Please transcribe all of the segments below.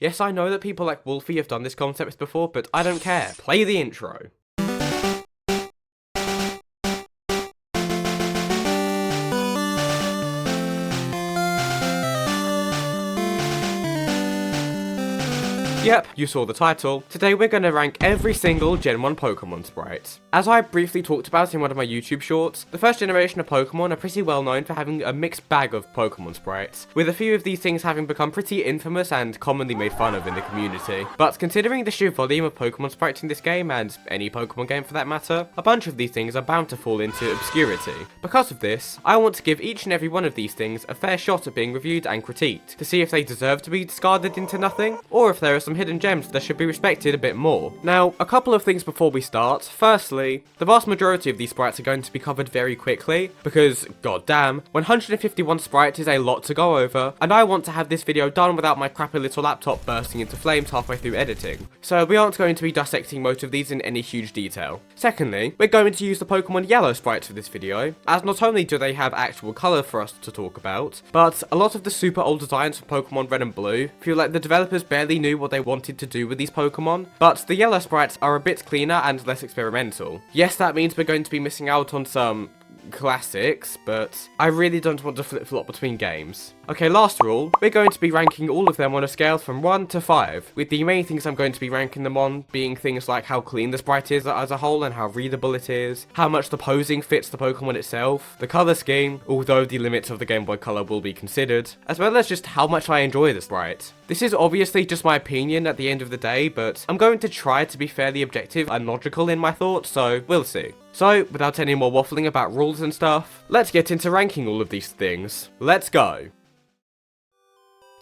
Yes, I know that people like Wolfie have done this concept before, but I don't care. Play the intro. Yep, you saw the title. Today we're going to rank every single Gen 1 Pokemon sprite. As I briefly talked about in one of my YouTube shorts, the first generation of Pokemon are pretty well known for having a mixed bag of Pokemon sprites, with a few of these things having become pretty infamous and commonly made fun of in the community. But considering the sheer volume of Pokemon sprites in this game, and any Pokemon game for that matter, a bunch of these things are bound to fall into obscurity. Because of this, I want to give each and every one of these things a fair shot at being reviewed and critiqued, to see if they deserve to be discarded into nothing, or if there are some hidden gems that should be respected a bit more. Now, a couple of things before we start. Firstly, the vast majority of these sprites are going to be covered very quickly, because, goddamn, 151 sprites is a lot to go over, and I want to have this video done without my crappy little laptop bursting into flames halfway through editing. So we aren't going to be dissecting most of these in any huge detail. Secondly, we're going to use the Pokemon Yellow sprites for this video, as not only do they have actual colour for us to talk about, but a lot of the super old designs for Pokemon Red and Blue feel like the developers barely knew what they wanted to do with these Pokemon, but the yellow sprites are a bit cleaner and less experimental. Yes, that means we're going to be missing out on some classics, but I really don't want to flip-flop between games. Okay, last rule, we're going to be ranking all of them on a scale from 1 to 5, with the main things I'm going to be ranking them on being things like how clean the sprite is as a whole and how readable it is, how much the posing fits the Pokemon itself, the colour scheme, although the limits of the Game Boy Color will be considered, as well as just how much I enjoy the sprite. This is obviously just my opinion at the end of the day, but I'm going to try to be fairly objective and logical in my thoughts, so we'll see. So, without any more waffling about rules and stuff, let's get into ranking all of these things. Let's go!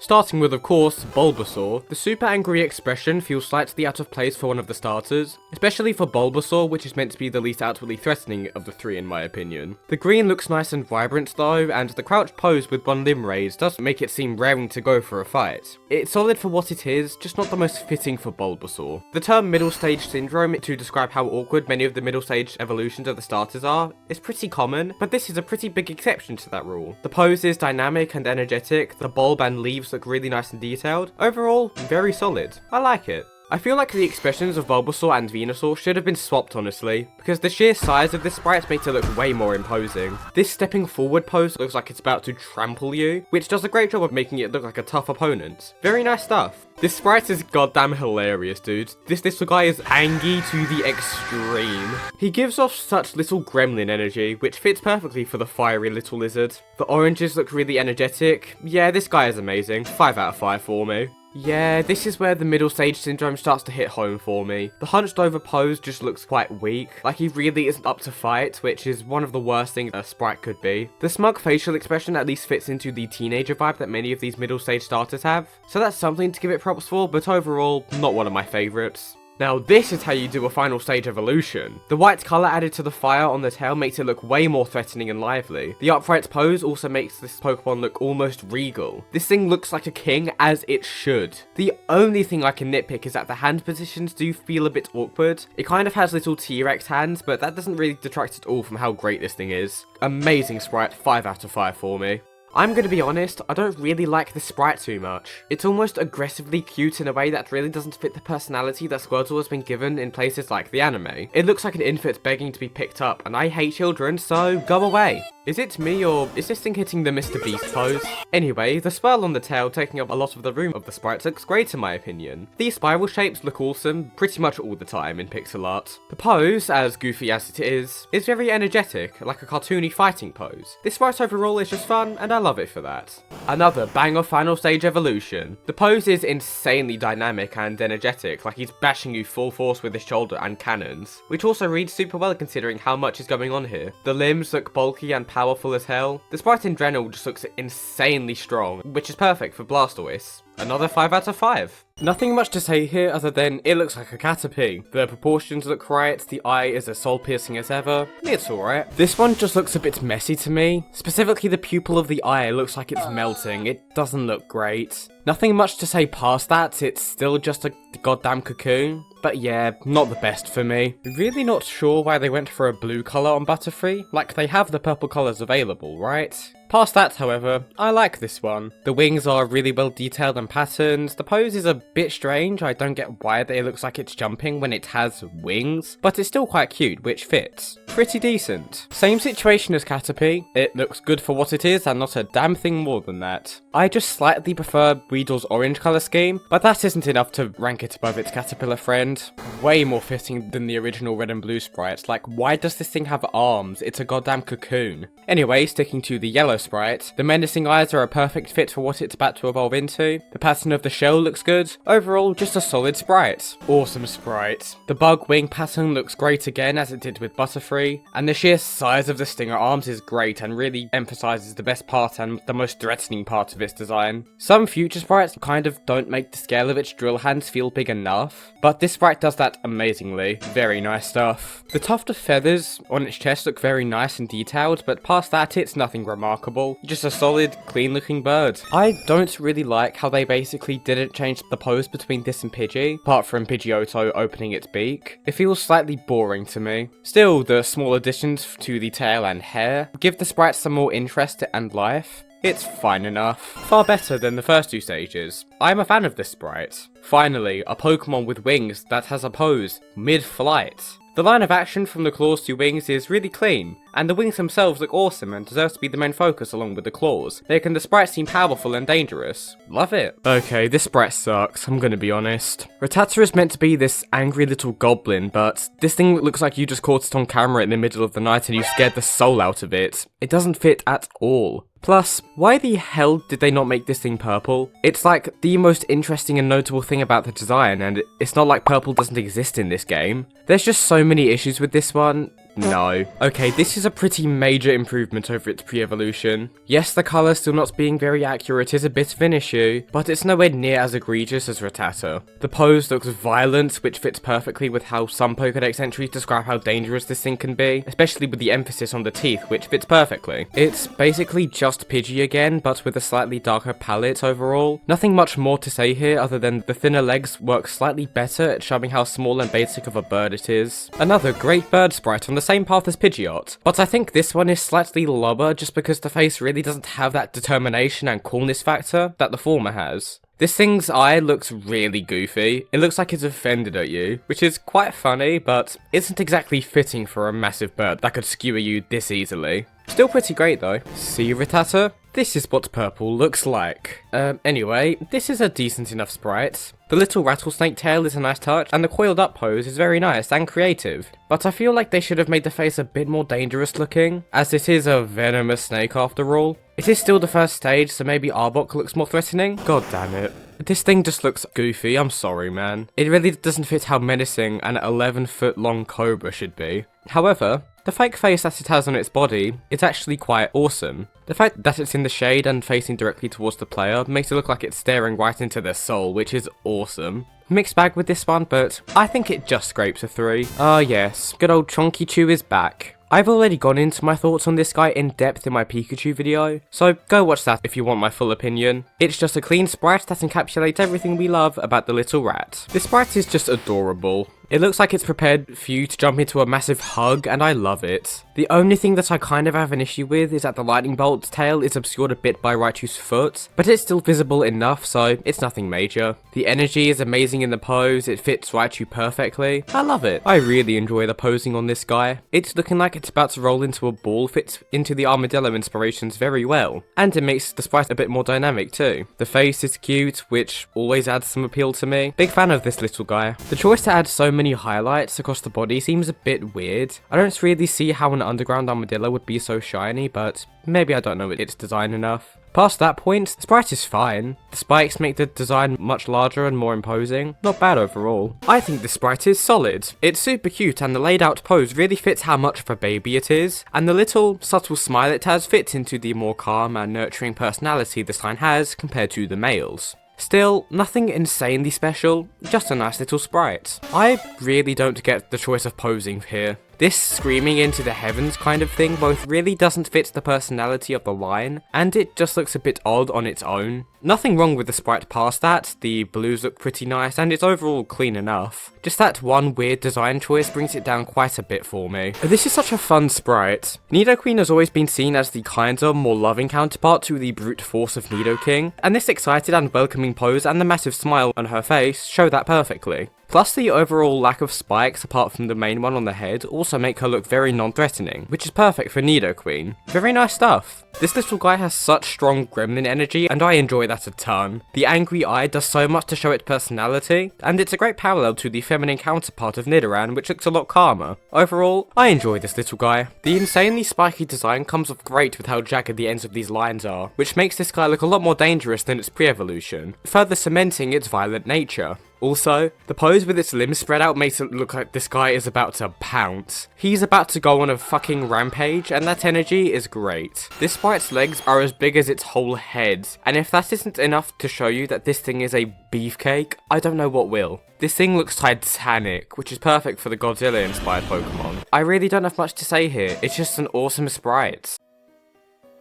Starting with, of course, Bulbasaur, the super angry expression feels slightly out of place for one of the starters, especially for Bulbasaur, which is meant to be the least outwardly threatening of the three in my opinion. The green looks nice and vibrant though, and the crouched pose with one limb raised does make it seem raring to go for a fight. It's solid for what it is, just not the most fitting for Bulbasaur. The term middle stage syndrome to describe how awkward many of the middle stage evolutions of the starters are is pretty common, but this is a pretty big exception to that rule. The pose is dynamic and energetic, the bulb and leaves look really nice and detailed. Overall, very solid. I like it. I feel like the expressions of Bulbasaur and Venusaur should have been swapped honestly, because the sheer size of this sprite makes it look way more imposing. This stepping forward pose looks like it's about to trample you, which does a great job of making it look like a tough opponent. Very nice stuff. This sprite is goddamn hilarious, dude. This little guy is angry to the extreme. He gives off such little gremlin energy, which fits perfectly for the fiery little lizard. The oranges look really energetic. Yeah, this guy is amazing. 5 out of 5 for me. Yeah, this is where the middle stage syndrome starts to hit home for me. The hunched over pose just looks quite weak, like he really isn't up to fight, which is one of the worst things a sprite could be. The smug facial expression at least fits into the teenager vibe that many of these middle stage starters have, so that's something to give it props for, but overall, not one of my favourites. Now this is how you do a final stage evolution. The white colour added to the fire on the tail makes it look way more threatening and lively. The upright pose also makes this Pokemon look almost regal. This thing looks like a king, as it should. The only thing I can nitpick is that the hand positions do feel a bit awkward. It kind of has little T-Rex hands, but that doesn't really detract at all from how great this thing is. Amazing sprite, 5 out of 5 for me. I'm gonna be honest, I don't really like this sprite too much. It's almost aggressively cute in a way that really doesn't fit the personality that Squirtle has been given in places like the anime. It looks like an infant begging to be picked up, and I hate children, so go away. Is it me, or is this thing hitting the Mr. Beast pose? Anyway, the swirl on the tail taking up a lot of the room of the sprite looks great in my opinion. These spiral shapes look awesome pretty much all the time in pixel art. The pose, as goofy as it is very energetic, like a cartoony fighting pose. This sprite overall is just fun, and I love it for that. Another banger final stage evolution. The pose is insanely dynamic and energetic, like he's bashing you full force with his shoulder and cannons, which also reads super well considering how much is going on here. The limbs look bulky and powerful as hell. The sprite in general just looks insanely strong, which is perfect for Blastoise. Another 5 out of 5. Nothing much to say here other than it looks like a Caterpie. The proportions look right, the eye is as soul piercing as ever. It's alright. This one just looks a bit messy to me. Specifically the pupil of the eye looks like it's melting. It doesn't look great. Nothing much to say past that, it's still just a goddamn cocoon. But yeah, not the best for me. Really not sure why they went for a blue colour on Butterfree. Like, they have the purple colours available, right? Past that, however, I like this one. The wings are really well detailed and patterned. The pose is a bit strange. I don't get why it looks like it's jumping when it has wings, but it's still quite cute, which fits. Pretty decent. Same situation as Caterpie. It looks good for what it is and not a damn thing more than that. I just slightly prefer Weedle's orange colour scheme, but that isn't enough to rank it above its caterpillar friend. Way more fitting than the original red and blue sprites. Like, why does this thing have arms? It's a goddamn cocoon. Anyway, sticking to the yellow sprite, the menacing eyes are a perfect fit for what it's about to evolve into. The pattern of the shell looks good. Overall, just a solid sprite. Awesome sprite. The bug wing pattern looks great again, as it did with Butterfree, and the sheer size of the stinger arms is great and really emphasises the best part and the most threatening part of its design. Some future sprites kind of don't make the scale of its drill hands feel big enough, but this sprite does that amazingly. Very nice stuff. The tuft of feathers on its chest look very nice and detailed, but past that it's nothing remarkable. Just a solid, clean looking bird. I don't really like how they basically didn't change the pose between this and Pidgey, apart from Pidgeotto opening its beak. It feels slightly boring to me. Still, the small additions to the tail and hair give the sprites some more interest and life. It's fine enough. Far better than the first two stages. I'm a fan of this sprite. Finally, a Pokemon with wings that has a pose mid-flight. The line of action from the claws to wings is really clean, and the wings themselves look awesome and deserve to be the main focus along with the claws, making the sprite seem powerful and dangerous. Love it. Okay, this sprite sucks, I'm gonna be honest. Rattata is meant to be this angry little goblin, but this thing looks like you just caught it on camera in the middle of the night and you scared the soul out of it. It doesn't fit at all. Plus, why the hell did they not make this thing purple? It's like the most interesting and notable thing about the design, and it's not like purple doesn't exist in this game. There's just so many issues with this one. No. Okay, this is a pretty major improvement over its pre-evolution. Yes, the colour still not being very accurate is a bit of an issue, but it's nowhere near as egregious as Rattata. The pose looks violent, which fits perfectly with how some Pokédex entries describe how dangerous this thing can be, especially with the emphasis on the teeth, which fits perfectly. It's basically just Pidgey again, but with a slightly darker palette overall. Nothing much more to say here other than the thinner legs work slightly better at showing how small and basic of a bird it is. Another great bird sprite on the same path as Pidgeot, but I think this one is slightly lower just because the face really doesn't have that determination and coolness factor that the former has. This thing's eye looks really goofy. It looks like it's offended at you, which is quite funny, but isn't exactly fitting for a massive bird that could skewer you this easily. Still pretty great though. See, Rattata? This is what purple looks like. Anyway, this is a decent enough sprite. The little rattlesnake tail is a nice touch, and the coiled up pose is very nice and creative. But I feel like they should have made the face a bit more dangerous looking, as it is a venomous snake after all. It is still the first stage, so maybe Arbok looks more threatening? God damn it. This thing just looks goofy, I'm sorry man. It really doesn't fit how menacing an 11-foot long cobra should be. However, the fake face that it has on its body is actually quite awesome. The fact that it's in the shade and facing directly towards the player makes it look like it's staring right into their soul, which is awesome. Mixed bag with this one, but I think it just scrapes a 3. Ah yes, good old Chonky Chew is back. I've already gone into my thoughts on this guy in depth in my Pikachu video, so go watch that if you want my full opinion. It's just a clean sprite that encapsulates everything we love about the little rat. This sprite is just adorable. It looks like it's prepared for you to jump into a massive hug, and I love it. The only thing that I kind of have an issue with is that the lightning bolt's tail is obscured a bit by Raichu's foot, but it's still visible enough, so it's nothing major. The energy is amazing in the pose, it fits Raichu perfectly. I love it. I really enjoy the posing on this guy. It's looking like it's about to roll into a ball, fits into the armadillo inspirations very well, and it makes the sprite a bit more dynamic too. The face is cute, which always adds some appeal to me. Big fan of this little guy. The choice to add so many highlights across the body seems a bit weird. I don't really see how an underground armadillo would be so shiny, but maybe I don't know its design enough. Past that point, the sprite is fine. The spikes make the design much larger and more imposing. Not bad overall. I think the sprite is solid. It's super cute and the laid out pose really fits how much of a baby it is, and the little subtle smile it has fits into the more calm and nurturing personality this line has compared to the males. Still, nothing insanely special, just a nice little sprite. I really don't get the choice of posing here. This screaming into the heavens kind of thing both really doesn't fit the personality of the line, and it just looks a bit odd on its own. Nothing wrong with the sprite past that, the blues look pretty nice and it's overall clean enough. Just that one weird design choice brings it down quite a bit for me. This is such a fun sprite. Nidoqueen has always been seen as the kinder, more loving counterpart to the brute force of Nidoking, and this excited and welcoming pose and the massive smile on her face show that perfectly. Plus the overall lack of spikes apart from the main one on the head also make her look very non-threatening, which is perfect for Nidoqueen. Very nice stuff. This little guy has such strong gremlin energy and I enjoy that a ton. The angry eye does so much to show its personality, and it's a great parallel to the feminine counterpart of Nidoran, which looks a lot calmer. Overall, I enjoy this little guy. The insanely spiky design comes off great with how jagged the ends of these lines are, which makes this guy look a lot more dangerous than its pre-evolution, further cementing its violent nature. Also, the pose with its limbs spread out makes it look like this guy is about to pounce. He's about to go on a fucking rampage, and that energy is great. This sprite's legs are as big as its whole head, and if that isn't enough to show you that this thing is a beefcake, I don't know what will. This thing looks titanic, which is perfect for the Godzilla-inspired Pokemon. I really don't have much to say here, it's just an awesome sprite.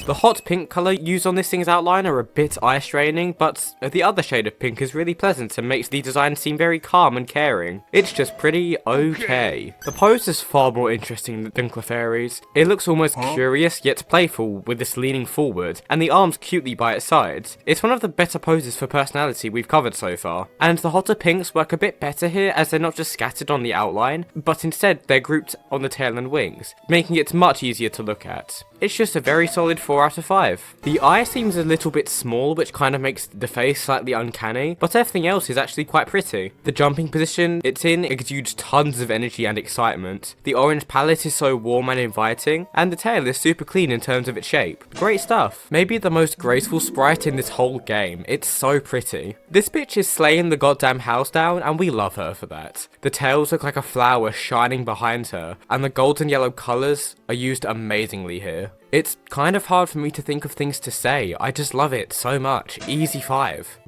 The hot pink colour used on this thing's outline are a bit eye-straining, but the other shade of pink is really pleasant and makes the design seem very calm and caring. It's just pretty okay. The pose is far more interesting than Clefairy's. It looks almost curious yet playful with this leaning forward, and the arms cutely by its sides. It's one of the better poses for personality we've covered so far, and the hotter pinks work a bit better here as they're not just scattered on the outline, but instead they're grouped on the tail and wings, making it much easier to look at. It's just a very solid 4 out of 5. The eye seems a little bit small, which kind of makes the face slightly uncanny, but everything else is actually quite pretty. The jumping position it's in exudes tons of energy and excitement. The orange palette is so warm and inviting, and the tail is super clean in terms of its shape. Great stuff. Maybe the most graceful sprite in this whole game. It's so pretty. This bitch is slaying the goddamn house down, and we love her for that. The tails look like a flower shining behind her, and the golden yellow colours are used amazingly here. It's kind of hard for me to think of things to say, I just love it so much. Easy 5.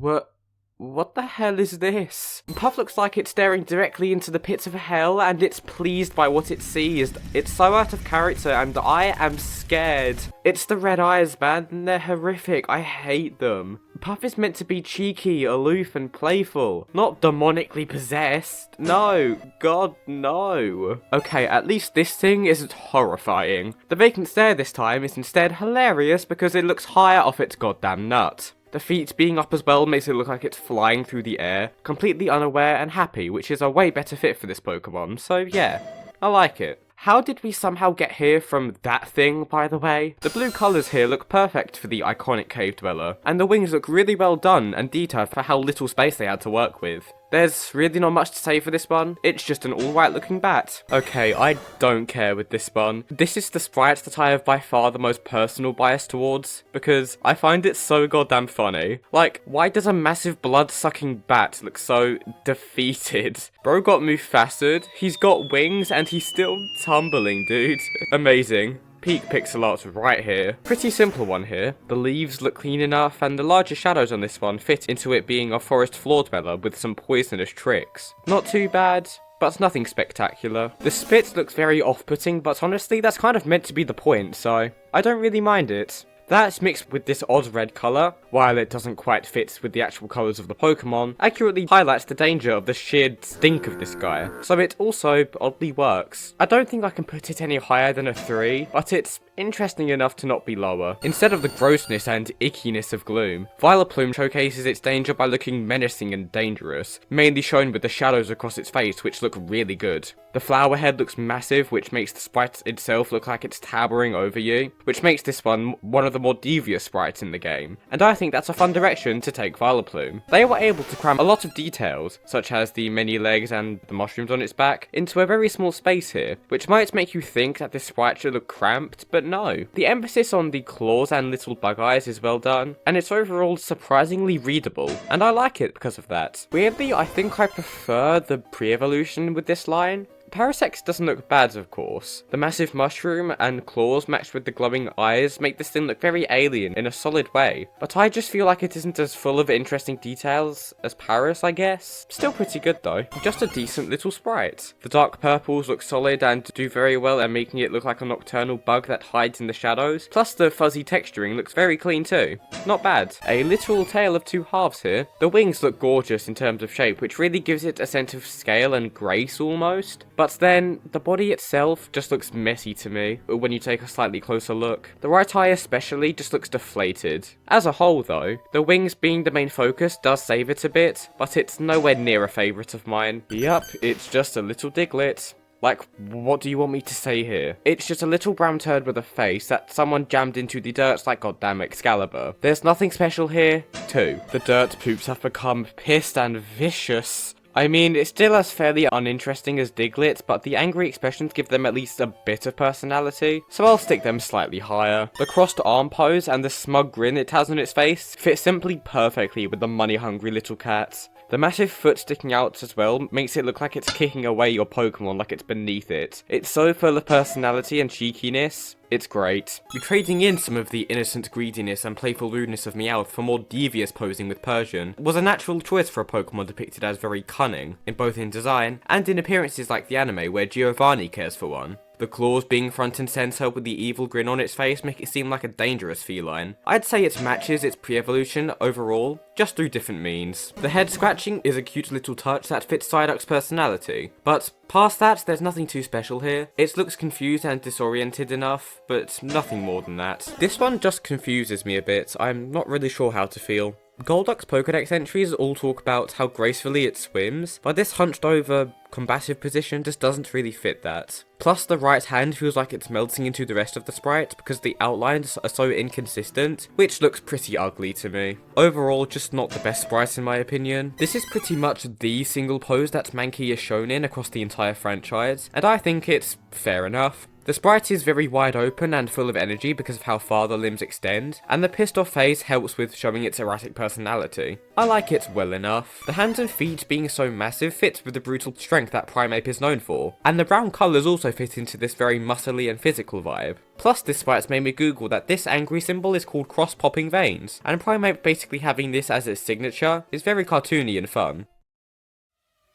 What the hell is this? Puff looks like it's staring directly into the pits of hell and it's pleased by what it sees. It's so out of character and I am scared. It's the red eyes, man, and they're horrific. I hate them. Puff is meant to be cheeky, aloof, and playful, not demonically possessed. No, God, no. Okay, at least this thing isn't horrifying. The vacant stare this time is instead hilarious because it looks higher off its goddamn nut. The feet being up as well makes it look like it's flying through the air, completely unaware and happy, which is a way better fit for this Pokemon, so yeah, I like it. How did we somehow get here from that thing, by the way? The blue colours here look perfect for the iconic cave dweller, and the wings look really well done and detailed for how little space they had to work with. There's really not much to say for this one, it's just an alright looking bat. Okay, I don't care with this one. This is the sprite that I have by far the most personal bias towards, because I find it so goddamn funny. Like, why does a massive blood-sucking bat look so defeated? Bro got Mufassa'd, he's got wings, and he's still tumbling, dude. Amazing. Peak pixel art right here. Pretty simple one here. The leaves look clean enough and the larger shadows on this one fit into it being a forest floor dweller with some poisonous tricks. Not too bad, but nothing spectacular. The spit looks very off-putting, but honestly that's kind of meant to be the point, so I don't really mind it. That, mixed with this odd red colour, while it doesn't quite fit with the actual colours of the Pokemon, accurately highlights the danger of the sheer stink of this guy, so it also oddly works. I don't think I can put it any higher than a 3, but it's interesting enough to not be lower. Instead of the grossness and ickiness of Gloom, Vileplume showcases its danger by looking menacing and dangerous, mainly shown with the shadows across its face which look really good. The flower head looks massive, which makes the sprite itself look like it's towering over you, which makes this one of the more devious sprites in the game, and I think that's a fun direction to take Vileplume. They were able to cram a lot of details, such as the many legs and the mushrooms on its back, into a very small space here, which might make you think that this sprite should look cramped, but no. The emphasis on the claws and little bug eyes is well done, and it's overall surprisingly readable, and I like it because of that. Weirdly, I think I prefer the pre-evolution with this line. Parasex doesn't look bad, of course. The massive mushroom and claws matched with the glowing eyes make this thing look very alien in a solid way, but I just feel like it isn't as full of interesting details as Paris, I guess. Still pretty good though, just a decent little sprite. The dark purples look solid and do very well at making it look like a nocturnal bug that hides in the shadows, plus the fuzzy texturing looks very clean too. Not bad. A literal tale of two halves here. The wings look gorgeous in terms of shape, which really gives it a sense of scale and grace almost. But then, the body itself just looks messy to me when you take a slightly closer look. The right eye especially just looks deflated. As a whole though, the wings being the main focus does save it a bit, but it's nowhere near a favourite of mine. Yup, it's just a little Diglett. Like, what do you want me to say here? It's just a little brown turd with a face that someone jammed into the dirt like goddamn Excalibur. There's nothing special here. 2. The dirt poops have become pissed and vicious. I mean, it's still as fairly uninteresting as Diglett, but the angry expressions give them at least a bit of personality, so I'll stick them slightly higher. The crossed arm pose and the smug grin it has on its face fit simply perfectly with the money-hungry little cat. The massive foot sticking out as well makes it look like it's kicking away your Pokemon like it's beneath it. It's so full of personality and cheekiness. It's great. You're trading in some of the innocent greediness and playful rudeness of Meowth for more devious posing with Persian was a natural choice for a Pokemon depicted as very cunning, in both in design and in appearances like the anime where Giovanni cares for one. The claws being front and centre with the evil grin on its face make it seem like a dangerous feline. I'd say it matches its pre-evolution overall, just through different means. The head scratching is a cute little touch that fits Psyduck's personality, but past that, there's nothing too special here. It looks confused and disoriented enough, but nothing more than that. This one just confuses me a bit. I'm not really sure how to feel. Golduck's Pokedex entries all talk about how gracefully it swims, but this hunched over, combative position just doesn't really fit that. Plus the right hand feels like it's melting into the rest of the sprite because the outlines are so inconsistent, which looks pretty ugly to me. Overall, just not the best sprite in my opinion. This is pretty much the single pose that Mankey is shown in across the entire franchise, and I think it's fair enough. The sprite is very wide open and full of energy because of how far the limbs extend, and the pissed off face helps with showing its erratic personality. I like it well enough. The hands and feet being so massive fits with the brutal strength that Primeape is known for, and the brown colours also fit into this very muscly and physical vibe. Plus this sprite made me google that this angry symbol is called cross-popping veins, and Primeape basically having this as its signature is very cartoony and fun.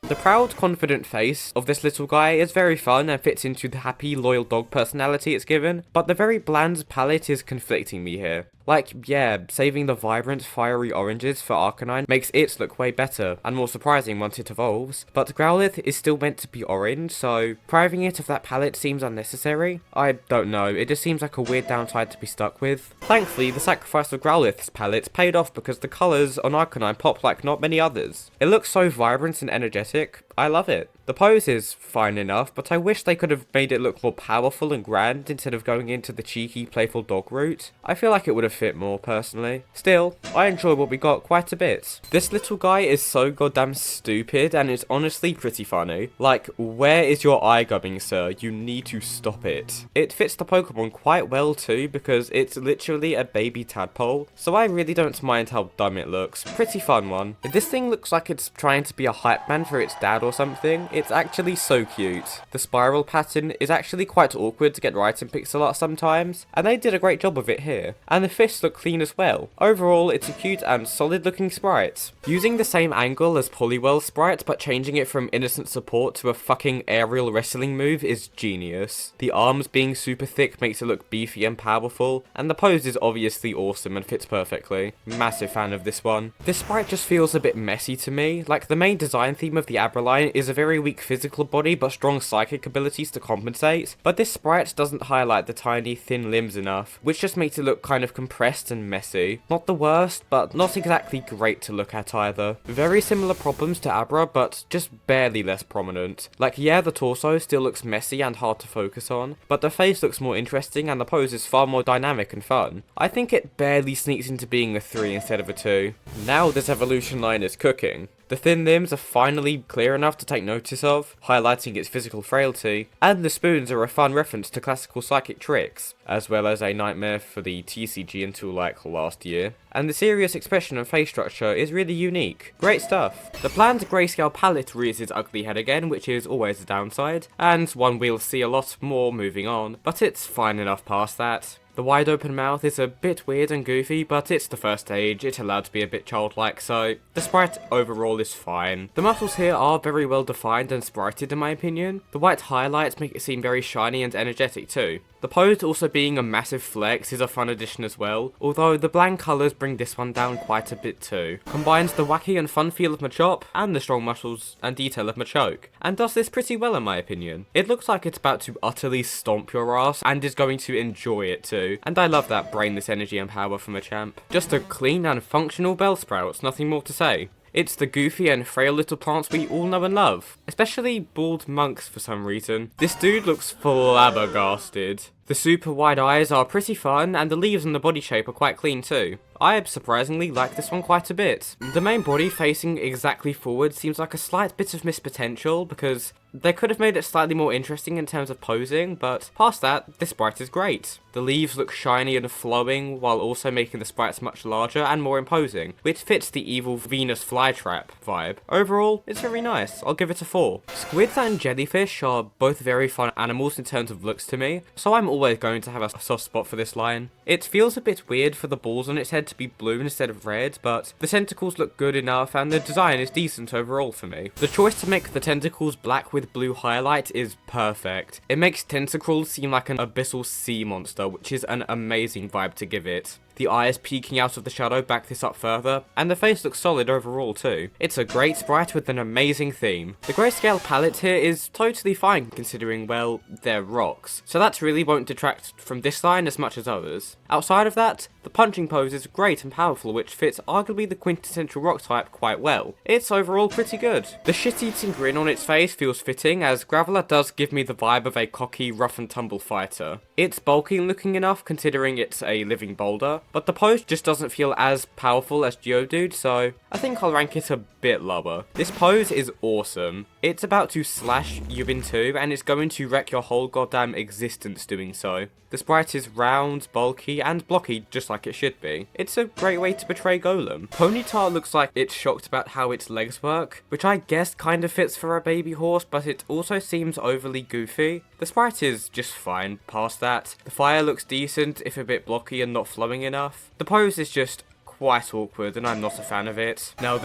The proud, confident face of this little guy is very fun and fits into the happy, loyal dog personality it's given, but the very bland palette is conflicting me here. Like, yeah, saving the vibrant, fiery oranges for Arcanine makes it look way better, and more surprising once it evolves, but Growlithe is still meant to be orange, so depriving it of that palette seems unnecessary. I don't know, it just seems like a weird downside to be stuck with. Thankfully, the sacrifice of Growlithe's palette paid off because the colours on Arcanine pop like not many others. It looks so vibrant and energetic, I love it. The pose is fine enough, but I wish they could have made it look more powerful and grand instead of going into the cheeky, playful dog route. I feel like it would have fit more, personally. Still, I enjoy what we got quite a bit. This little guy is so goddamn stupid, and it's honestly pretty funny. Like, where is your eye going, sir? You need to stop it. It fits the Pokemon quite well too, because it's literally a baby tadpole, so I really don't mind how dumb it looks. Pretty fun one. This thing looks like it's trying to be a hype man for its dad or something. It's actually so cute. The spiral pattern is actually quite awkward to get right in pixel art sometimes, and they did a great job of it here. And the fists look clean as well. Overall, it's a cute and solid looking sprite. Using the same angle as Poliwell's sprite, but changing it from innocent support to a fucking aerial wrestling move is genius. The arms being super thick makes it look beefy and powerful, and the pose is obviously awesome and fits perfectly. Massive fan of this one. This sprite just feels a bit messy to me. Like, the main design theme of the Abra line is a very weak physical body but strong psychic abilities to compensate, but this sprite doesn't highlight the tiny thin limbs enough, which just makes it look kind of compressed and messy. Not the worst, but not exactly great to look at either. Very similar problems to Abra, but just barely less prominent. Like, yeah, the torso still looks messy and hard to focus on, but the face looks more interesting and the pose is far more dynamic and fun. I think it barely sneaks into being a 3 instead of a 2. Now this evolution line is cooking. The The thin limbs are finally clear enough to take notice of, highlighting its physical frailty, and the spoons are a fun reference to classical psychic tricks, as well as a nightmare for the TCG until like last year. And the serious expression and face structure is really unique. Great stuff. The planned grayscale palette rears its ugly head again, which is always a downside, and one we'll see a lot more moving on, but it's fine enough past that. The wide open mouth is a bit weird and goofy, but it's the first stage, it's allowed to be a bit childlike, so the sprite overall is fine. The muscles here are very well defined and sprited in my opinion. The white highlights make it seem very shiny and energetic too. The pose also being a massive flex is a fun addition as well, although the bland colours bring this one down quite a bit too. Combines the wacky and fun feel of Machop, and the strong muscles and detail of Machoke, and does this pretty well in my opinion. It looks like it's about to utterly stomp your ass, and is going to enjoy it too, and I love that brainless energy and power from a champ. Just a clean and functional Bellsprouts, nothing more to say. It's the goofy and frail little plants we all know and love, especially bald monks for some reason. This dude looks flabbergasted. The super wide eyes are pretty fun, and the leaves and the body shape are quite clean too. I surprisingly like this one quite a bit. The main body facing exactly forward seems like a slight bit of missed potential, because they could have made it slightly more interesting in terms of posing, but past that, this sprite is great. The leaves look shiny and flowing, while also making the sprites much larger and more imposing, which fits the evil Venus flytrap vibe. Overall, it's very nice, I'll give it a 4. Squids and jellyfish are both very fun animals in terms of looks to me, so I'm always going to have a soft spot for this line. It feels a bit weird for the balls on its head to be blue instead of red, but the tentacles look good enough and the design is decent overall for me. The choice to make the tentacles black with blue highlight is perfect. It makes Tentacruel seem like an abyssal sea monster, which is an amazing vibe to give it. The eyes peeking out of the shadow back this up further, and the face looks solid overall too. It's a great sprite with an amazing theme. The grayscale palette here is totally fine considering, well, they're rocks, so that really won't detract from this line as much as others. Outside of that, the punching pose is great and powerful, which fits arguably the quintessential rock type quite well. It's overall pretty good. The shit-eating grin on its face feels fitting, as Graveler does give me the vibe of a cocky, rough and tumble fighter. It's bulky looking enough considering it's a living boulder, but the pose just doesn't feel as powerful as Geodude, so I think I'll rank it a bit lower. This pose is awesome. It's about to slash you in two, and it's going to wreck your whole goddamn existence doing so. The sprite is round, bulky, and blocky just like it should be. It's a great way to portray Golem. Ponyta looks like it's shocked about how its legs work, which I guess kind of fits for a baby horse, but it also seems overly goofy. The sprite is just fine past that. The fire looks decent, if a bit blocky and not flowing enough. The pose is just quite awkward, and I'm not a fan of it. Now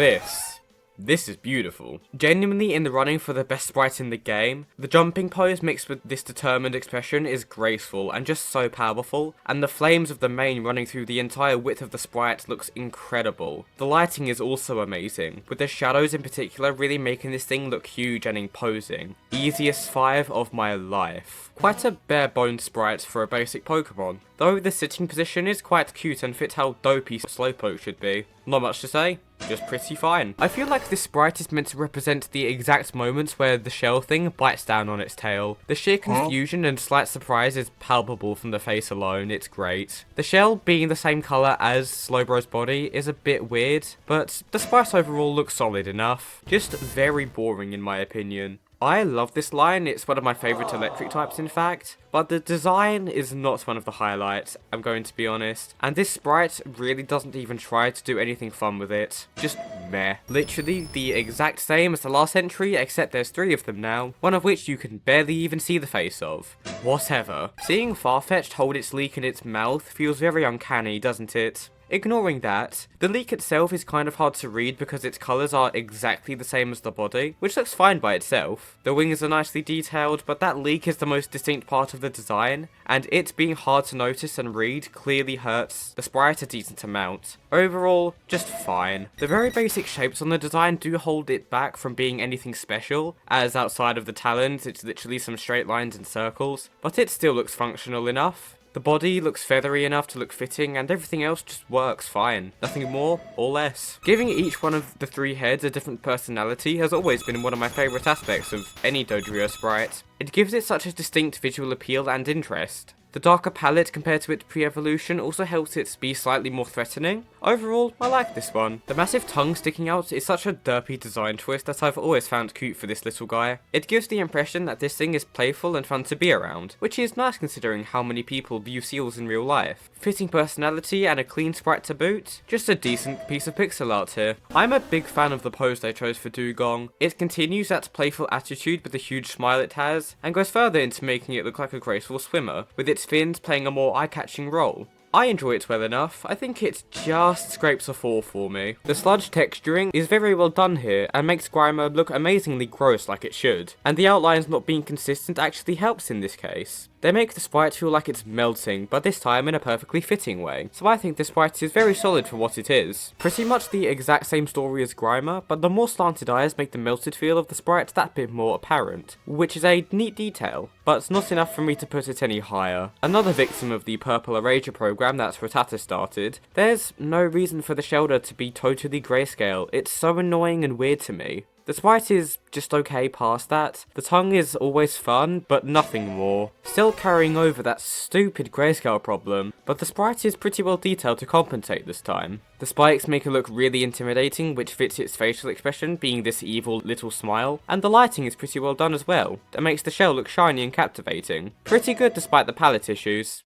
this is beautiful. Genuinely in the running for the best sprite in the game. The jumping pose mixed with this determined expression is graceful and just so powerful, and the flames of the mane running through the entire width of the sprite looks incredible. The lighting is also amazing, with the shadows in particular really making this thing look huge and imposing. Easiest 5 of my life. Quite a bare bones sprite for a basic Pokemon, though the sitting position is quite cute and fits how dopey Slowpoke should be. Not much to say, just pretty fine. I feel like this sprite is meant to represent the exact moments where the shell thing bites down on its tail. The sheer confusion and slight surprise is palpable from the face alone, it's great. The shell being the same colour as Slowbro's body is a bit weird, but the sprite overall looks solid enough. Just very boring in my opinion. I love this line, it's one of my favourite electric types in fact, but the design is not one of the highlights, I'm going to be honest, and this sprite really doesn't even try to do anything fun with it. Just meh. Literally the exact same as the last entry, except there's 3 of them now, one of which you can barely even see the face of. Whatever. Seeing Farfetch'd hold its leek in its mouth feels very uncanny, doesn't it? Ignoring that, the leek itself is kind of hard to read because its colours are exactly the same as the body, which looks fine by itself. The wings are nicely detailed, but that leek is the most distinct part of the design, and it being hard to notice and read clearly hurts the sprite a decent amount. Overall, just fine. The very basic shapes on the design do hold it back from being anything special, as outside of the talons it's literally some straight lines and circles, but it still looks functional enough. The body looks feathery enough to look fitting, and everything else just works fine. Nothing more or less. Giving each one of the 3 heads a different personality has always been one of my favourite aspects of any Dodrio sprite. It gives it such a distinct visual appeal and interest. The darker palette compared to its pre-evolution also helps it be slightly more threatening. Overall, I like this one. The massive tongue sticking out is such a derpy design choice that I've always found cute for this little guy. It gives the impression that this thing is playful and fun to be around, which is nice considering how many people view seals in real life. Fitting personality and a clean sprite to boot, just a decent piece of pixel art here. I'm a big fan of the pose they chose for Dugong. It continues that playful attitude with the huge smile it has, and goes further into making it look like a graceful swimmer, with its fins playing a more eye-catching role. I enjoy it well enough. I think it just scrapes a 4 for me. The sludge texturing is very well done here and makes Grimer look amazingly gross like it should, and the outlines not being consistent actually helps in this case. They make the sprite feel like it's melting, but this time in a perfectly fitting way, so I think the sprite is very solid for what it is. Pretty much the exact same story as Grimer, but the more slanted eyes make the melted feel of the sprite that bit more apparent, which is a neat detail, but not enough for me to put it any higher. Another victim of the Purple Erasure program that Rattata started, there's no reason for the shoulder to be totally grayscale. It's so annoying and weird to me. The sprite is just okay past that. The tongue is always fun, but nothing more. Still carrying over that stupid grayscale problem, but the sprite is pretty well detailed to compensate this time. The spikes make it look really intimidating, which fits its facial expression, being this evil little smile, and the lighting is pretty well done as well. That makes the shell look shiny and captivating. Pretty good despite the palette issues.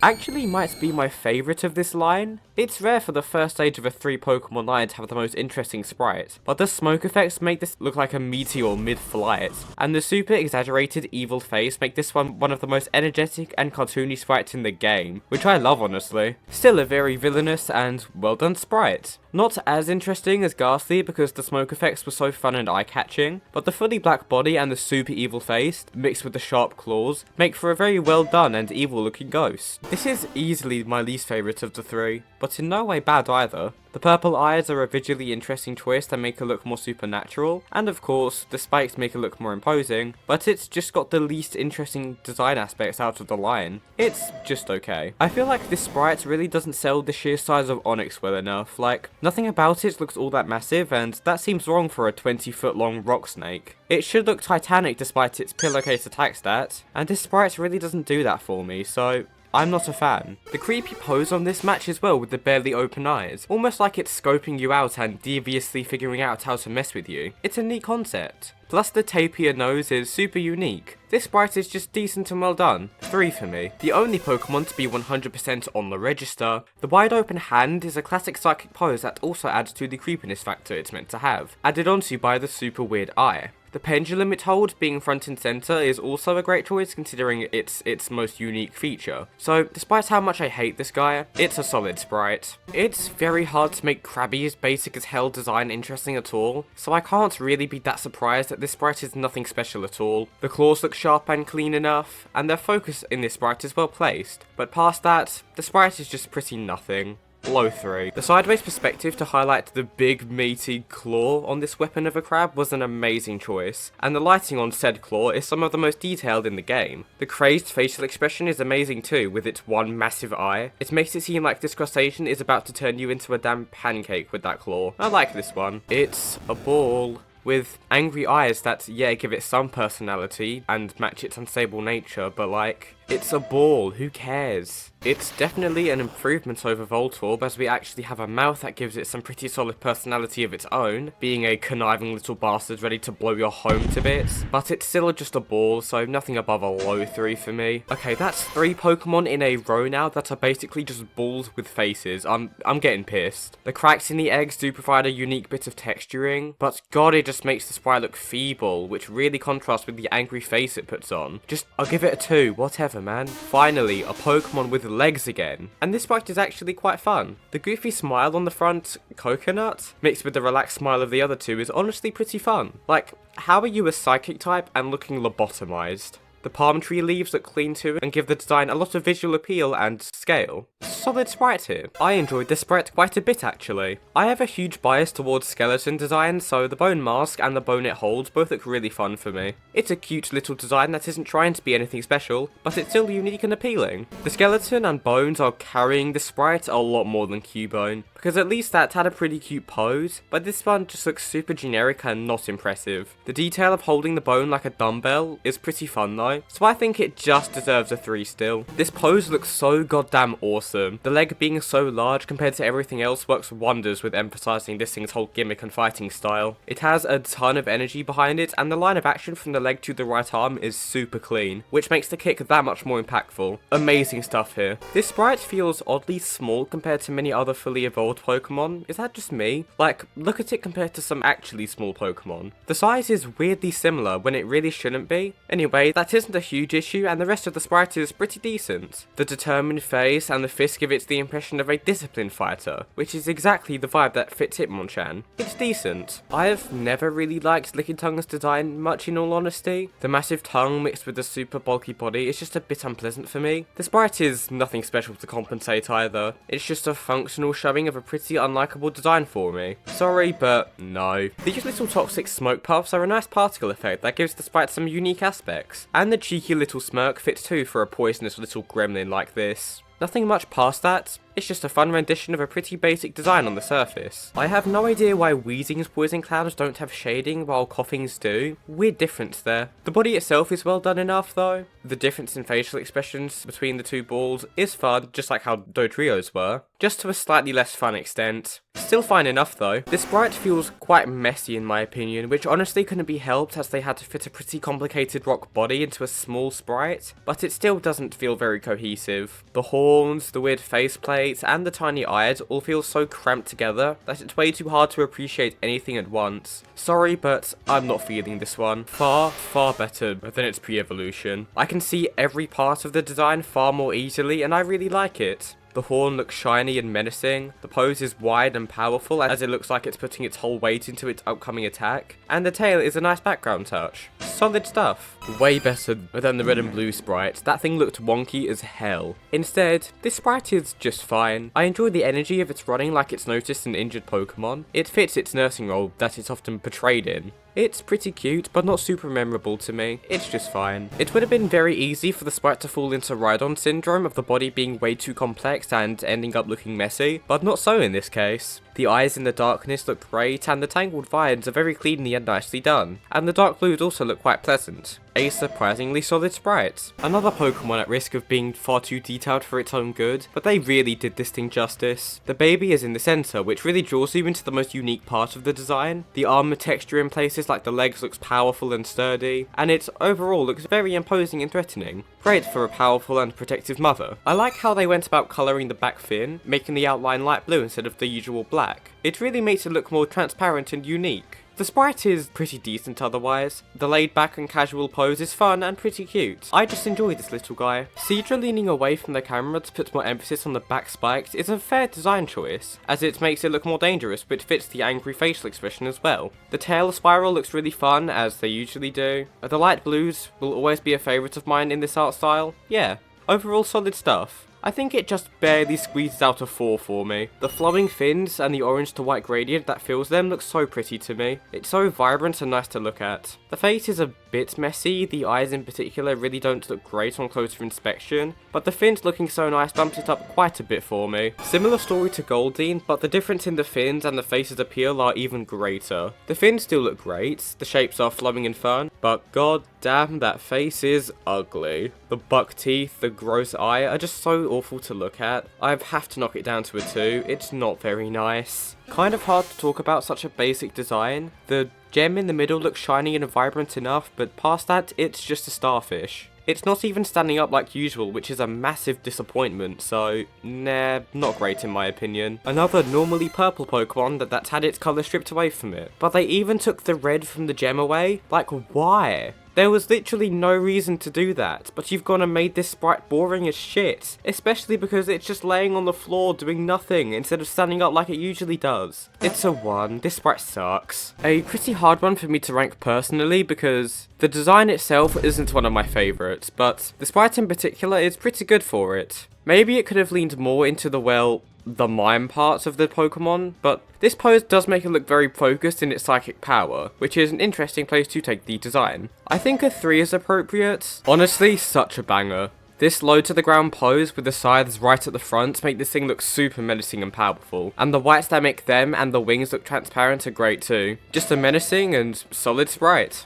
Actually might be my favourite of this line. It's rare for the first stage of a 3 Pokemon line to have the most interesting sprite, but the smoke effects make this look like a meteor mid-flight, and the super exaggerated evil face make this one of the most energetic and cartoony sprites in the game, which I love honestly. Still a very villainous and well done sprite. Not as interesting as Ghastly because the smoke effects were so fun and eye-catching, but the fully black body and the super evil face, mixed with the sharp claws, make for a very well done and evil looking ghost. This is easily my least favourite of the 3, but in no way bad either. The purple eyes are a visually interesting choice that make it look more supernatural, and of course, the spikes make it look more imposing, but it's just got the least interesting design aspects out of the line. It's just okay. I feel like this sprite really doesn't sell the sheer size of Onyx well enough. Like, nothing about it looks all that massive, and that seems wrong for a 20-foot long rock snake. It should look titanic despite its pillowcase attack stat, and this sprite really doesn't do that for me, so I'm not a fan. The creepy pose on this matches well with the barely open eyes, almost like it's scoping you out and deviously figuring out how to mess with you. It's a neat concept. Plus the tapier nose is super unique. This sprite is just decent and well done. 3 for me. The only Pokemon to be 100% on the register. The wide open hand is a classic psychic pose that also adds to the creepiness factor it's meant to have, added onto by the super weird eye. The pendulum it holds being front and center is also a great choice considering it's its most unique feature. So despite how much I hate this guy, it's a solid sprite. It's very hard to make Krabby's basic as hell design interesting at all, so I can't really be that surprised that this sprite is nothing special at all. The claws look sharp and clean enough, and their focus in this sprite is well placed, but past that, the sprite is just pretty nothing. Low 3. The sideways perspective to highlight the big meaty claw on this weapon of a crab was an amazing choice, and the lighting on said claw is some of the most detailed in the game. The crazed facial expression is amazing too, with its one massive eye. It makes it seem like this crustacean is about to turn you into a damn pancake with that claw. I like this one. It's a ball with angry eyes that, yeah, give it some personality and match its unstable nature, but like, it's a ball, who cares? It's definitely an improvement over Voltorb, as we actually have a mouth that gives it some pretty solid personality of its own, being a conniving little bastard ready to blow your home to bits, but it's still just a ball, so nothing above a low 3 for me. Okay, that's 3 Pokemon in a row now that are basically just balls with faces. I'm getting pissed. The cracks in the eggs do provide a unique bit of texturing, but god, it just makes the sprite look feeble, which really contrasts with the angry face it puts on. I'll give it a 2, whatever, man. Finally, a Pokemon with legs again. And this sprite is actually quite fun. The goofy smile on the front coconut, mixed with the relaxed smile of the other two, is honestly pretty fun. Like, how are you a psychic type and looking lobotomized? The palm tree leaves look clean too and give the design a lot of visual appeal and scale. Solid sprite here. I enjoyed this sprite quite a bit actually. I have a huge bias towards skeleton design, so the bone mask and the bone it holds both look really fun for me. It's a cute little design that isn't trying to be anything special, but it's still unique and appealing. The skeleton and bones are carrying the sprite a lot more than Cubone, because at least that had a pretty cute pose, but this one just looks super generic and not impressive. The detail of holding the bone like a dumbbell is pretty fun though, know, so I think it just deserves a 3 still. This pose looks so goddamn awesome. The leg being so large compared to everything else works wonders with emphasizing this thing's whole gimmick and fighting style. It has a ton of energy behind it, and the line of action from the leg to the right arm is super clean, which makes the kick that much more impactful. Amazing stuff here. This sprite feels oddly small compared to many other fully evolved Pokemon. Is that just me? Like, look at it compared to some actually small Pokemon. The size is weirdly similar when it really shouldn't be. Anyway, that isn't a huge issue, and the rest of the sprite is pretty decent. The determined face and the fist give it the impression of a disciplined fighter, which is exactly the vibe that fits Hitmonchan. It's decent. I have never really liked Lickitung design much, in all honesty. The massive tongue mixed with the super bulky body is just a bit unpleasant for me. The sprite is nothing special to compensate either. It's just a functional showing of a pretty unlikable design for me. Sorry, but no. These little toxic smoke puffs are a nice particle effect that gives the sprite some unique aspects. And the cheeky little smirk fits too for a poisonous little gremlin like this. Nothing much past that, it's just a fun rendition of a pretty basic design on the surface. I have no idea why Weezing's poison clouds don't have shading while Coughing's do. Weird difference there. The body itself is well done enough though. The difference in facial expressions between the two balls is fun, just like how Dodrio's were, just to a slightly less fun extent. Still fine enough though. This sprite feels quite messy in my opinion, which honestly couldn't be helped as they had to fit a pretty complicated rock body into a small sprite, but it still doesn't feel very cohesive. The horns, the weird faceplate, and the tiny eyes all feel so cramped together that it's way too hard to appreciate anything at once. Sorry, but I'm not feeling this one. Far, far better than its pre-evolution. I can see every part of the design far more easily, and I really like it. The horn looks shiny and menacing, the pose is wide and powerful as it looks like it's putting its whole weight into its upcoming attack, and the tail is a nice background touch. Solid stuff. Way better than the red and blue sprite. That thing looked wonky as hell. Instead, this sprite is just fine. I enjoy the energy of its running like it's noticed an injured Pokemon. It fits its nursing role that it's often portrayed in. It's pretty cute, but not super memorable to me. It's just fine. It would have been very easy for the sprite to fall into Rhydon syndrome of the body being way too complex and ending up looking messy, but not so in this case. The eyes in the darkness look great, and the tangled vines are very cleanly and nicely done. And the dark blues also look quite pleasant. A surprisingly solid sprite. Another Pokemon at risk of being far too detailed for its own good, but they really did this thing justice. The baby is in the centre, which really draws you into the most unique part of the design. The armor texture in places like the legs looks powerful and sturdy, and it overall looks very imposing and threatening. Great for a powerful and protective mother. I like how they went about colouring the back fin, making the outline light blue instead of the usual black. It really makes it look more transparent and unique. The sprite is pretty decent otherwise. The laid back and casual pose is fun and pretty cute. I just enjoy this little guy. Seadra leaning away from the camera to put more emphasis on the back spikes is a fair design choice, as it makes it look more dangerous but fits the angry facial expression as well. The tail spiral looks really fun, as they usually do. The light blues will always be a favourite of mine in this art style. Yeah, overall solid stuff. I think it just barely squeezes out a 4 for me. The flowing fins and the orange to white gradient that fills them looks so pretty to me. It's so vibrant and nice to look at. The face is a bit messy, the eyes in particular really don't look great on closer inspection, but the fins looking so nice bumps it up quite a bit for me. Similar story to Goldeen, but the difference in the fins and the face's appeal are even greater. The fins still look great, the shapes are flowing and fun, but god damn, that face is ugly. The buck teeth, the gross eye are just so awful to look at. I have to knock it down to a 2, it's not very nice. Kind of hard to talk about such a basic design. The gem in the middle looks shiny and vibrant enough, but past that, it's just a starfish. It's not even standing up like usual, which is a massive disappointment, so nah, not great in my opinion. Another normally purple Pokemon that's had its colour stripped away from it. But they even took the red from the gem away? Like, why? There was literally no reason to do that, but you've gone and made this sprite boring as shit, especially because it's just laying on the floor doing nothing instead of standing up like it usually does. It's a 1, this sprite sucks. A pretty hard one for me to rank personally because the design itself isn't one of my favourites, but the sprite in particular is pretty good for it. Maybe it could have leaned more into the mime parts of the Pokemon, but this pose does make it look very focused in its psychic power, which is an interesting place to take the design. I think a 3 is appropriate. Honestly, such a banger. This low to the ground pose with the scythes right at the front make this thing look super menacing and powerful, and the whites that make them and the wings look transparent are great too. Just a menacing and solid sprite.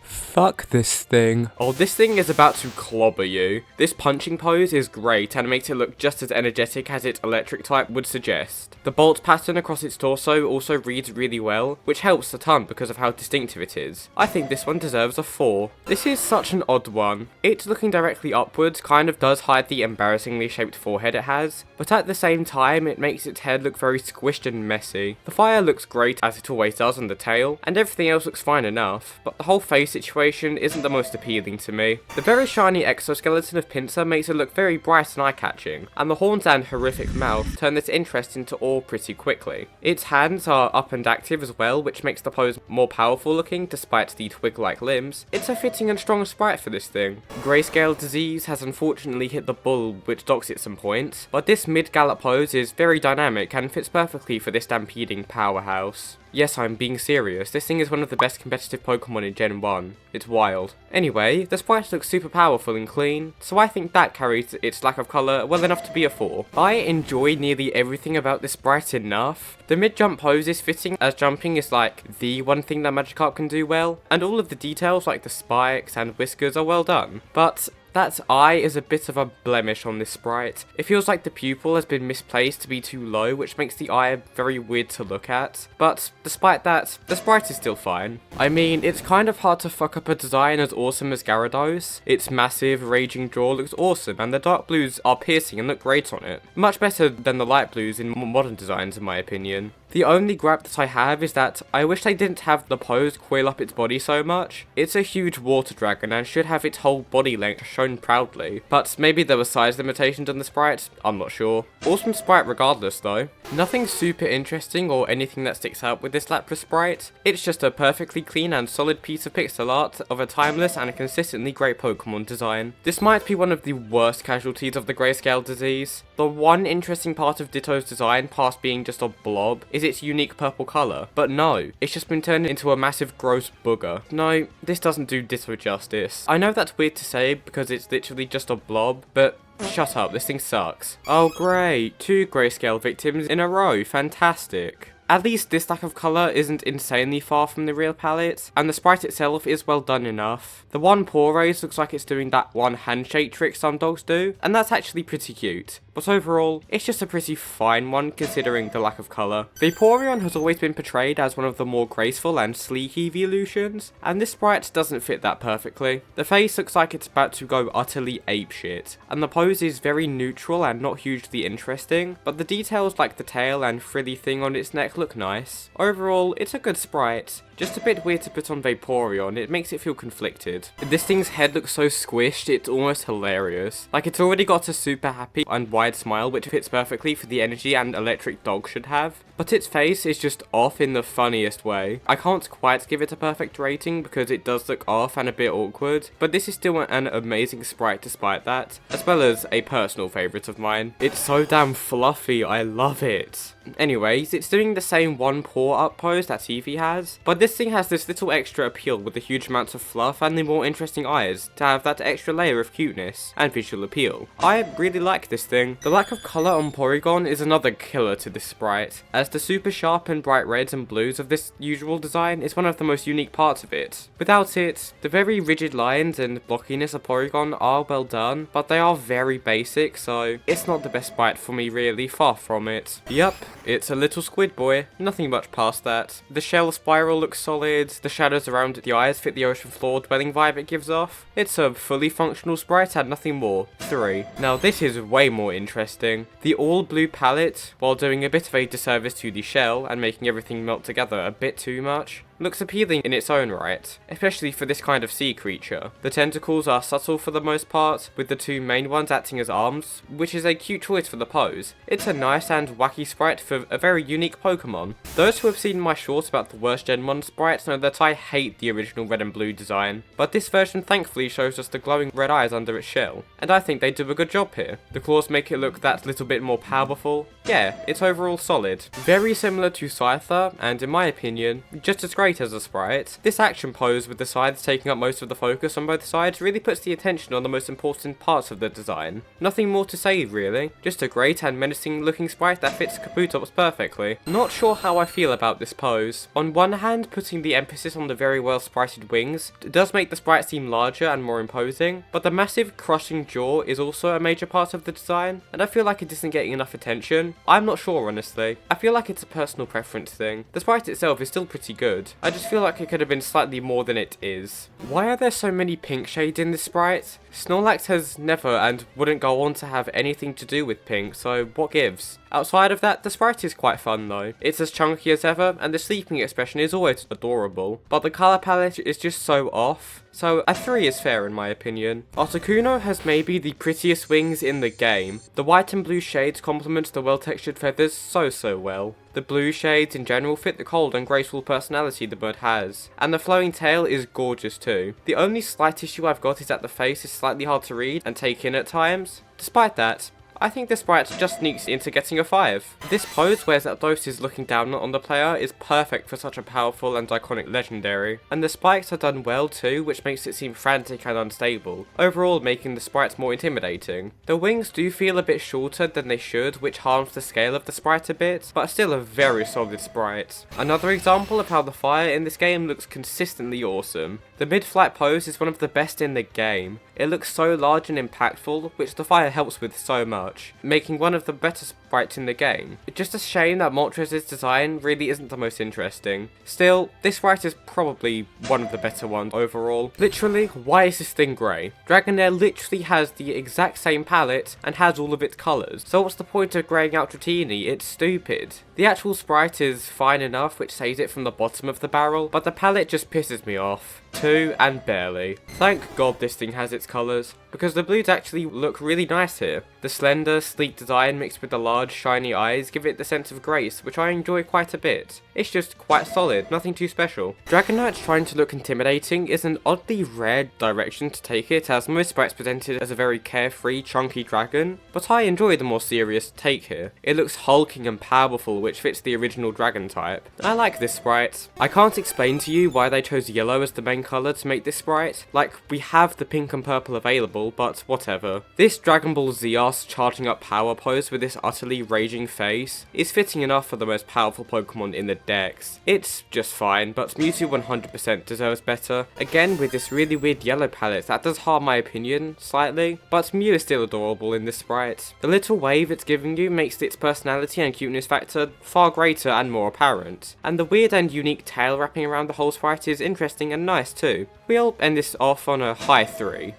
Fuck this thing. Oh, this thing is about to clobber you. This punching pose is great and makes it look just as energetic as its electric type would suggest. The bolt pattern across its torso also reads really well, which helps a ton because of how distinctive it is. I think this one deserves a 4. This is such an odd one. It looking directly upwards kind of does hide the embarrassingly shaped forehead it has, but at the same time it makes its head look very squished and messy. The fire looks great as it always does on the tail, and everything else looks fine enough, but the whole face situation isn't the most appealing to me. The very shiny exoskeleton of Pinsir makes it look very bright and eye-catching, and the horns and horrific mouth turn this interest into awe pretty quickly. Its hands are up and active as well, which makes the pose more powerful looking despite the twig-like limbs. It's a fitting and strong sprite for this thing. Grayscale disease has unfortunately hit the bulb, which docks it some points, but this mid-gallop pose is very dynamic and fits perfectly for this stampeding powerhouse. Yes, I'm being serious, this thing is one of the best competitive Pokemon in Gen 1. It's wild. Anyway, the sprite looks super powerful and clean, so I think that carries its lack of colour well enough to be a 4. I enjoy nearly everything about this sprite enough. The mid-jump pose is fitting, as jumping is like the one thing that Magikarp can do well, and all of the details like the spikes and whiskers are well done. But that eye is a bit of a blemish on this sprite. It feels like the pupil has been misplaced to be too low, which makes the eye very weird to look at. But despite that, the sprite is still fine. I mean, it's kind of hard to fuck up a design as awesome as Gyarados. Its massive, raging jaw looks awesome, and the dark blues are piercing and look great on it. Much better than the light blues in more modern designs in my opinion. The only gripe that I have is that I wish they didn't have the pose coil up its body so much. It's a huge water dragon and should have its whole body length shown proudly, but maybe there were size limitations on the sprite, I'm not sure. Awesome sprite regardless though. Nothing super interesting or anything that sticks out with this Lapras sprite. It's just a perfectly clean and solid piece of pixel art of a timeless and a consistently great Pokemon design. This might be one of the worst casualties of the grayscale disease. The one interesting part of Ditto's design, past being just a blob, is its unique purple colour, but no, it's just been turned into a massive gross booger. No, this doesn't do Ditto justice. I know that's weird to say because it's literally just a blob, but shut up, this thing sucks. Oh great, 2 grayscale victims in a row, fantastic. At least this lack of colour isn't insanely far from the real palette, and the sprite itself is well done enough. The one paw raise looks like it's doing that one handshake trick some dogs do, and that's actually pretty cute. But overall, it's just a pretty fine one considering the lack of colour. Vaporeon has always been portrayed as one of the more graceful and sleek evolutions, and this sprite doesn't fit that perfectly. The face looks like it's about to go utterly apeshit, and the pose is very neutral and not hugely interesting, but the details like the tail and frilly thing on its neck look nice. Overall, it's a good sprite. Just a bit weird to put on Vaporeon, it makes it feel conflicted. This thing's head looks so squished, it's almost hilarious. Like it's already got a super happy and wide smile which fits perfectly for the energy an electric dog should have. But its face is just off in the funniest way. I can't quite give it a perfect rating because it does look off and a bit awkward, but this is still an amazing sprite despite that, as well as a personal favourite of mine. It's so damn fluffy, I love it. Anyways, it's doing the same one paw up pose that Eevee has, but this thing has this little extra appeal with the huge amounts of fluff and the more interesting eyes to have that extra layer of cuteness and visual appeal. I really like this thing. The lack of colour on Porygon is another killer to this sprite, as the super sharp and bright reds and blues of this usual design is one of the most unique parts of it. Without it, the very rigid lines and blockiness of Porygon are well done, but they are very basic, so it's not the best sprite for me really, far from it. Yup, it's a little squid boy, nothing much past that. The shell spiral looks solid, the shadows around the eyes fit the ocean floor dwelling vibe it gives off. It's a fully functional sprite and nothing more. 3. Now this is way more interesting. The all blue palette, while doing a bit of a disservice to the shell and making everything melt together a bit too much, looks appealing in its own right, especially for this kind of sea creature. The tentacles are subtle for the most part, with the 2 main ones acting as arms, which is a cute choice for the pose. It's a nice and wacky sprite for a very unique Pokemon. Those who have seen my short about the worst Gen 1 sprites know that I hate the original red and blue design, but this version thankfully shows us the glowing red eyes under its shell, and I think they do a good job here. The claws make it look that little bit more powerful, yeah, it's overall solid. Very similar to Scyther, and in my opinion, just as great as a sprite. This action pose with the sides taking up most of the focus on both sides really puts the attention on the most important parts of the design. Nothing more to say really, just a great and menacing looking sprite that fits Kabutops perfectly. Not sure how I feel about this pose. On one hand, putting the emphasis on the very well sprited wings does make the sprite seem larger and more imposing, but the massive crushing jaw is also a major part of the design, and I feel like it isn't getting enough attention. I'm not sure honestly. I feel like it's a personal preference thing. The sprite itself is still pretty good. I just feel like it could have been slightly more than it is. Why are there so many pink shades in this sprite? Snorlax has never and wouldn't go on to have anything to do with pink, so what gives? Outside of that, the sprite is quite fun though. It's as chunky as ever, and the sleeping expression is always adorable, but the colour palette is just so off. So a 3 is fair in my opinion. Articuno has maybe the prettiest wings in the game. The white and blue shades complement the well-textured feathers so well. The blue shades in general fit the cold and graceful personality the bird has, and the flowing tail is gorgeous too. The only slight issue I've got is that the face is slightly hard to read and take in at times. Despite that, I think this sprite just sneaks into getting a 5. This pose where Zapdos is looking down on the player is perfect for such a powerful and iconic legendary, and the spikes are done well too, which makes it seem frantic and unstable, overall making the sprite more intimidating. The wings do feel a bit shorter than they should, which harms the scale of the sprite a bit, but still a very solid sprite. Another example of how the fire in this game looks consistently awesome. The mid-flight pose is one of the best in the game. It looks so large and impactful, which the fire helps with so much, making one of the better sprites in the game. It's just a shame that Moltres' design really isn't the most interesting. Still, this sprite is probably one of the better ones overall. Literally, why is this thing grey? Dragonair literally has the exact same palette and has all of its colours, so what's the point of greying out Dratini? It's stupid. The actual sprite is fine enough, which saves it from the bottom of the barrel, but the palette just pisses me off. 2 and barely. Thank God this thing has its colours, because the blues actually look really nice here. The slender, sleek design mixed with the large, shiny eyes give it the sense of grace, which I enjoy quite a bit. It's just quite solid, nothing too special. Dragonite trying to look intimidating is an oddly rare direction to take it, as most sprites presented as a very carefree, chunky dragon, but I enjoy the more serious take here. It looks hulking and powerful, which fits the original dragon type. I like this sprite. I can't explain to you why they chose yellow as the main colour to make this sprite. Like, we have the pink and purple available, but whatever. This Dragon Ball Z ass charging up power pose with this utterly raging face is fitting enough for the most powerful Pokemon in the dex. It's just fine, but Mewtwo 100% deserves better. Again, with this really weird yellow palette that does harm my opinion slightly, but Mew is still adorable in this sprite. The little wave it's giving you makes its personality and cuteness factor far greater and more apparent, and the weird and unique tail wrapping around the whole sprite is interesting and nice too. We'll end this off on a high 3.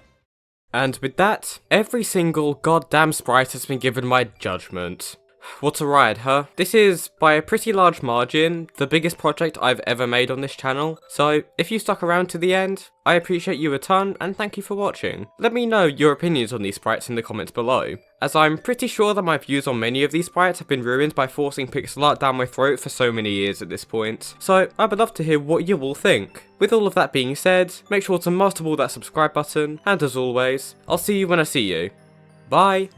And with that, every single goddamn sprite has been given my judgment. What a ride, huh? This is, by a pretty large margin, the biggest project I've ever made on this channel, so if you stuck around to the end, I appreciate you a ton, and thank you for watching. Let me know your opinions on these sprites in the comments below, as I'm pretty sure that my views on many of these sprites have been ruined by forcing pixel art down my throat for so many years at this point, so I would love to hear what you all think. With all of that being said, make sure to master ball that subscribe button, and as always, I'll see you when I see you. Bye!